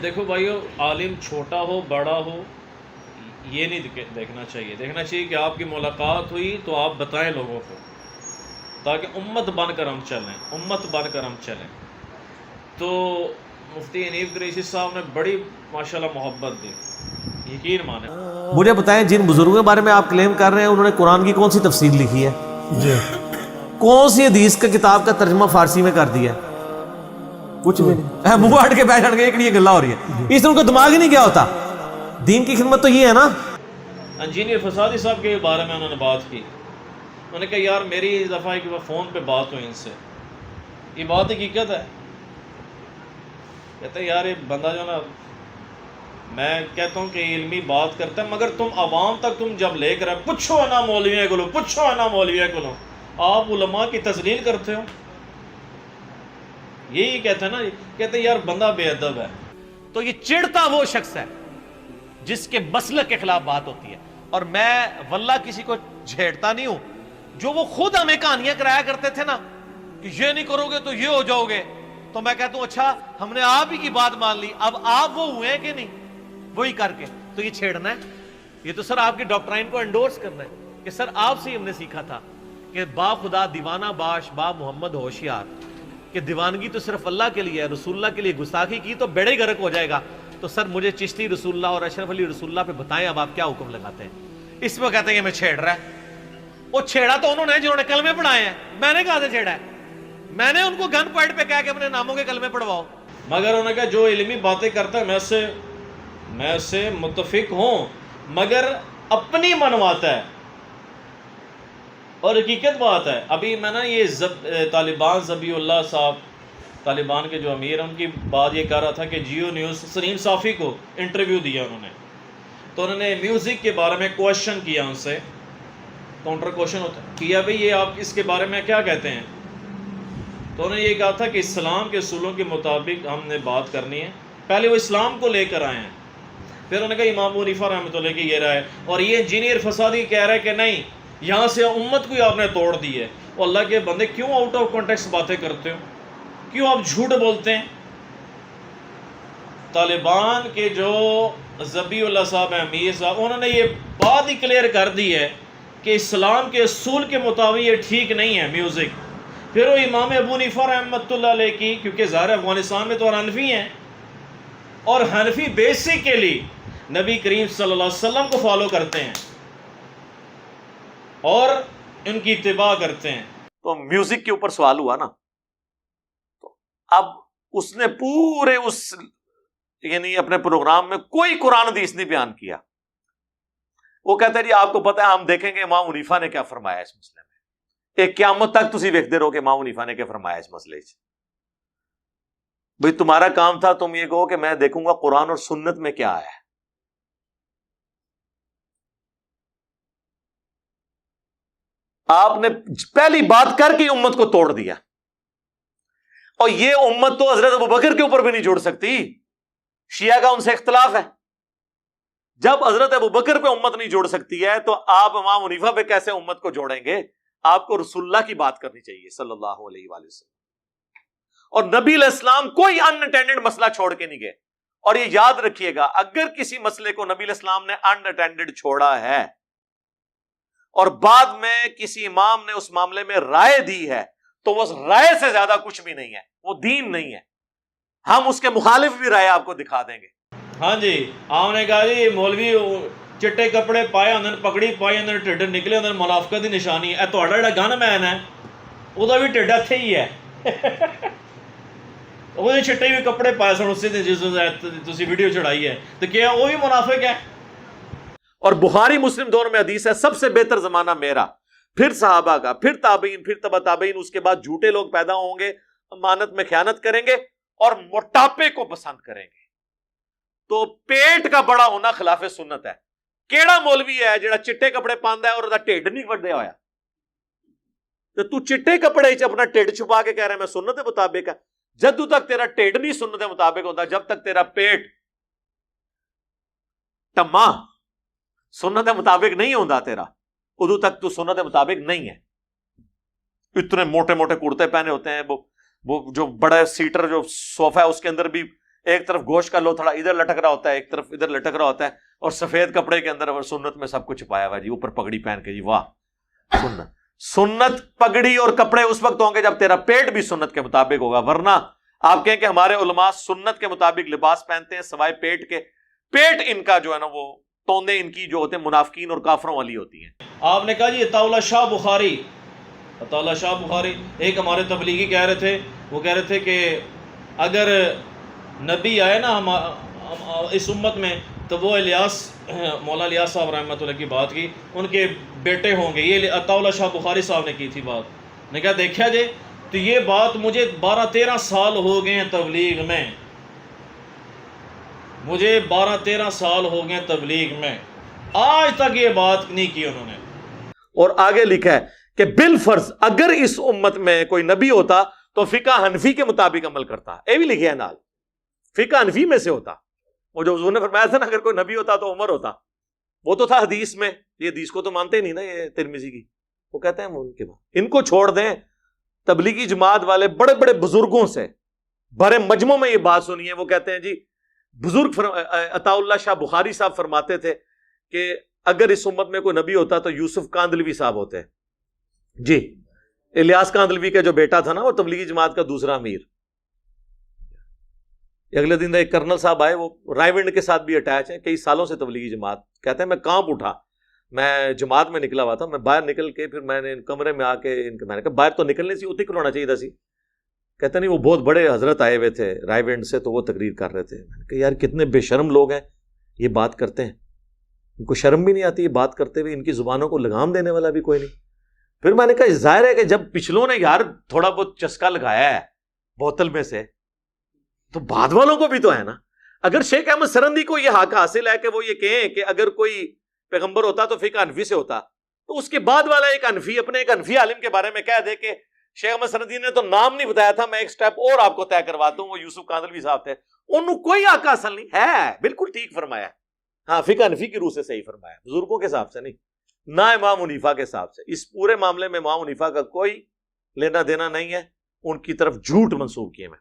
دیکھو بھائیو، عالم چھوٹا ہو بڑا ہو یہ نہیں دیکھنا چاہیے. دیکھنا چاہیے کہ آپ کی ملاقات ہوئی تو آپ بتائیں لوگوں کو، تاکہ امت بن کر ہم چلیں، امت بن کر ہم چلیں. تو مفتی حنیف قریشی صاحب نے بڑی ماشاءاللہ محبت دی، یقین مانیں. مجھے بتائیں جن بزرگوں کے بارے میں آپ کلیم کر رہے ہیں انہوں نے قرآن کی کون سی تفسیر لکھی ہے؟ جی کون سی حدیث کا کتاب کا ترجمہ فارسی میں کر دیا؟ کچھ بھی نہیں. منہ ہٹ کے بیٹھ کے ایک یہ گلا ہو رہی ہے، اس نے ان کا دماغ ہی نہیں کیا ہوتا. دین کی خدمت تو یہ ہے نا. انجینئر فسادی صاحب کے بارے میں انہوں نے بات کی. انہوں نے کہا یار میری اس دفعہ کہ وہ فون پہ بات ہوئی ان سے، یہ بات حقیقت ہے. کہتے ہیں یار یہ بندہ جو نا، میں کہتا ہوں کہ علمی بات کرتا ہے مگر تم عوام تک تم جب لے کر پوچھو نا مولویوں کو، پوچھو نا مولویوں کو، آپ علماء کی تذلیل کرتے ہو. یہی کہتے ہیں نا، کہتے ہیں یار بندہ بے ادب ہے. تو یہ چڑھتا وہ شخص ہے جس کے مسلک کے خلاف بات ہوتی ہے. اور میں واللہ کسی کو جھیڑتا نہیں ہوں. جو وہ خود ہمیں کہانیاں کرایا کرتے تھے نا کہ یہ نہیں کرو گے تو یہ ہو جاؤ گے، تو میں کہتا ہوں اچھا ہم نے آپ ہی کی بات مان لی، اب آپ وہ ہوئے ہیں کہ نہیں وہی کر کے. تو یہ چھیڑنا ہے، یہ تو سر آپ کی ڈاکٹرائن کو انڈورس کرنا ہے کہ سر آپ سے ہی ہم نے سیکھا تھا کہ با خدا دیوانہ باش با محمد ہوشیار، کہ دیوانگی تو صرف اللہ کے لیے ہے، رسول اللہ کے لیے گستاخی کی تو بیڑے غرق ہو جائے گا. تو سر مجھے چشتی رسول اللہ اور اشرف علی رسول اللہ پہ بتائیں اب آپ کیا حکم لگاتے ہیں. اس پہ کہتے ہیں کہ میں چھیڑ رہا ہے. وہ چھیڑا تو انہوں نے جنہوں نے کلمے پڑھائے ہیں، میں نے کہا سے چھیڑا ہے؟ میں نے ان کو گن پوائنٹ پہ کہا کہ اپنے ناموں کے کلمے پڑھواؤ. مگر انہوں نے کہا جو علمی باتیں کرتا ہے میں اس سے متفق ہوں، مگر اپنی منواتا ہے. اور حقیقت بات ہے، ابھی میں نا یہ طالبان ذبیح اللہ صاحب، طالبان کے جو امیر ہیں، ان کی بات یہ کہہ رہا تھا کہ جیو نیوز سلیم صافی کو انٹرویو دیا انہوں نے، تو انہوں نے میوزک کے بارے میں کوشچن کیا، ان سے کاؤنٹر کوشچن کیا، بھئی یہ آپ اس کے بارے میں کیا کہتے ہیں؟ تو انہوں نے یہ کہا تھا کہ اسلام کے اصولوں کے مطابق ہم نے بات کرنی ہے. پہلے وہ اسلام کو لے کر آئے ہیں، پھر انہوں نے کہا امام ابو حنیفہ رحمۃ اللہ کی یہ رائے، اور یہ انجینئر فسادی کہہ رہا ہے کہ نہیں یہاں سے امت کو ہی آپ نے توڑ دی ہے. وہ اللہ کے بندے کیوں آؤٹ آف کانٹیکسٹ باتیں کرتے ہو، کیوں آپ جھوٹ بولتے ہیں؟ طالبان کے جو ذبیح اللہ صاحب ہیں، امیر صاحب، انہوں نے یہ بات ہی کلیئر کر دی ہے کہ اسلام کے اصول کے مطابق یہ ٹھیک نہیں ہے میوزک. پھر وہ امام ابو حنیفہ رحمۃ اللہ علیہ کی، کیونکہ ظاہر افغانستان میں تو حنفی ہیں، اور حنفی بیسیکلی نبی کریم صلی اللہ علیہ وسلم کو فالو کرتے ہیں اور ان کی اتباع کرتے ہیں. تو میوزک کے اوپر سوال ہوا نا، تو اب اس نے پورے اس یعنی اپنے پروگرام میں کوئی قرآن حدیث نہیں بیان کیا. وہ کہتا ہے جی آپ کو پتہ ہے ہم دیکھیں گے امام حنیفہ نے کیا فرمایا اس مسئلے میں. ایک قیامت تک تسی ویکھدے رہو کہ امام حنیفہ نے کیا فرمایا اس مسئلے سے. بھئی تمہارا کام تھا تم یہ کہو کہ میں دیکھوں گا قرآن اور سنت میں کیا ہے. آپ نے پہلی بات کر کے امت کو توڑ دیا، اور یہ امت تو حضرت ابوبکر کے اوپر بھی نہیں جوڑ سکتی. شیعہ کا ان سے اختلاف ہے. جب حضرت ابوبکر پہ امت نہیں جوڑ سکتی ہے تو آپ امام حنیفہ پہ کیسے امت کو جوڑیں گے؟ آپ کو رسول اللہ کی بات کرنی چاہیے صلی اللہ علیہ وآلہ وسلم. اور نبی علیہ السلام کوئی ان اٹینڈڈ مسئلہ چھوڑ کے نہیں گئے. اور یہ یاد رکھیے گا، اگر کسی مسئلے کو نبی علیہ السلام نے ان اٹینڈڈ چھوڑا ہے اور بعد میں کسی امام نے اس معاملے میں رائے دی ہے تو وہ رائے سے زیادہ کچھ بھی نہیں ہے، وہ دین نہیں ہے. ہم اس کے مخالف بھی رائے آپ کو دکھا دیں گے. ہاں جی، آپ نے کہا جی مولوی چٹے کپڑے پائے اندر پگڑی پائی اندر ٹھڈ نکلے اندر منافقت دی نشانی ہے. تہاڈا جڑا گن مین ہے وہ بھی ٹھڈ اتھے ہی ہے. وہ چٹے بھی کپڑے پائے سن اسی دن جس تسی ویڈیو چڑھائی ہے، تو کیا وہ بھی منافق ہے؟ اور بخاری مسلم دور میں حدیث ہے سب سے بہتر زمانہ میرا، پھر صحابہ کا، پھر تابعین، پھر تبع تابعین. اس کے بعد جھوٹے لوگ پیدا ہوں گے، امانت میں خیانت کریں گے اور موٹاپے کو پسند کریں گے. تو پیٹ کا بڑا ہونا خلاف سنت ہے. کیڑا مولوی ہے جڑا چٹے کپڑے پاندا ہے اور دا ٹھڈ نہیں وڈیا ہویا؟ تو چٹے کپڑے وچ اپنا ٹھڈ چھپا کے کہہ رہا ہے میں سنت کے مطابق ہے. جدوں تک تیرا ٹھڈ نہیں سنت کے مطابق ہوتا، جب تک تیرا پیٹ ٹما سنت کے مطابق نہیں ہوتا تیرا، ادو تک تو سنت کے مطابق نہیں ہے. اتنے موٹے موٹے کرتے پہنے ہوتے ہیں، وہ جو بڑا سیٹر جو صوفہ ہے اس کے اندر بھی ایک طرف گوشت کا لوتھڑا ادھر لٹک رہا ہوتا ہے، ایک طرف ادھر لٹک رہا ہوتا ہے، اور سفید کپڑے کے اندر اور سنت میں سب کچھ چھپایا ہوا جی، اوپر پگڑی پہن کے، جی واہ سنت پگڑی اور کپڑے اس وقت ہوں گے جب تیرا پیٹ بھی سنت کے مطابق ہوگا، ورنہ آپ کہیں کہ ہمارے علماء سنت کے مطابق لباس پہنتے ہیں سوائے پیٹ کے، پیٹ ان کا جو ہے نا وہ توندے ان کی جو ہوتے ہیں منافقین اور کافروں والی ہوتی ہیں۔ آپ نے کہا جی عطا اللہ شاہ بخاری، عطا اللہ شاہ بخاری ایک ہمارے تبلیغی کہہ رہے تھے، وہ کہہ رہے تھے کہ اگر نبی آئے نا اس امت میں تو وہ الیاس، مولانا الیاس صاحب رحمۃ اللہ کی بات کی، ان کے بیٹے ہوں گے۔ یہ عطا اللہ شاہ بخاری صاحب نے کی تھی بات، نے کہا دیکھا جی تو یہ بات مجھے 12-13 سال ہو گئے ہیں تبلیغ میں، مجھے 12-13 سال ہو گئے تبلیغ میں، آج تک یہ بات نہیں کی انہوں نے۔ اور آگے لکھا ہے کہ بالفرض اگر اس امت میں کوئی نبی ہوتا تو فقہ حنفی کے مطابق عمل کرتا، یہ بھی لکھا ہے نال، فقہ حنفی میں سے ہوتا۔ وہ جو حضور نے فرمایا تھا نا اگر کوئی نبی ہوتا تو عمر ہوتا، وہ تو تھا حدیث میں، یہ حدیث کو تو مانتے ہی نہیں نا یہ ترمذی کی، وہ کہتے ہیں ان کے بعد ان کو چھوڑ دیں۔ تبلیغی جماعت والے بڑے بڑے بزرگوں سے بڑے مجمع میں یہ بات سنی ہے، وہ کہتے ہیں جی بزرگ عطا اللہ شاہ بخاری صاحب فرماتے تھے کہ اگر اس امت میں کوئی نبی ہوتا تو یوسف کاندلوی صاحب ہوتے ہیں جی، الیاس کاندلوی کا جو بیٹا تھا نا وہ تبلیغی جماعت کا دوسرا امیر۔ اگلے دن ایک کرنل صاحب آئے، وہ رائے ونڈ کے ساتھ بھی اٹیچ ہیں، کئی سالوں سے تبلیغی جماعت، کہتے ہیں میں کانپ اٹھا، میں جماعت میں نکلا ہوا تھا، میں باہر نکل کے پھر میں نے کمرے میں آ کے میں نے کہا باہر تو نکلنے سے اتنے کھلونا چاہیے تھا سی، کہتے نہیں وہ بہت بڑے حضرت آئے ہوئے تھے رائے ونڈ سے تو وہ تقریر کر رہے تھے۔ میں نے کہا یار کتنے بے شرم لوگ ہیں یہ بات کرتے ہیں، ان کو شرم بھی نہیں آتی یہ بات کرتے ہوئے، ان کی زبانوں کو لگام دینے والا بھی کوئی نہیں۔ پھر میں نے کہا ظاہر ہے کہ جب پچھلوں نے یار تھوڑا بہت چسکا لگایا ہے بوتل میں سے تو بعد والوں کو بھی تو ہے نا۔ اگر شیخ احمد سرندی کو یہ حق حاصل ہے کہ وہ یہ کہیں کہ اگر کوئی پیغمبر ہوتا تو فقہ حنفی سے ہوتا، تو اس کے بعد والا ایک حنفی اپنے ایک حنفی عالم کے بارے میں کہہ دے کہ شیخ احمد سرندی نے تو نام نہیں بتایا تھا، میں ایک سٹیپ اور آپ کو طے کرواتا ہوں، وہ یوسف کاندلوی صاحب تھے، انہوں کوئی حق حاصل نہیں ہے۔ بالکل ٹھیک فرمایا، ہاں فقہ حنفی کی روح سے صحیح فرمایا، بزرگوں کے حساب سے نہیں، نہ امام حنیفہ کے حساب سے۔ اس پورے معاملے میں امام حنیفہ کا کوئی لینا دینا نہیں ہے، ان کی طرف جھوٹ منسوب کیے میں۔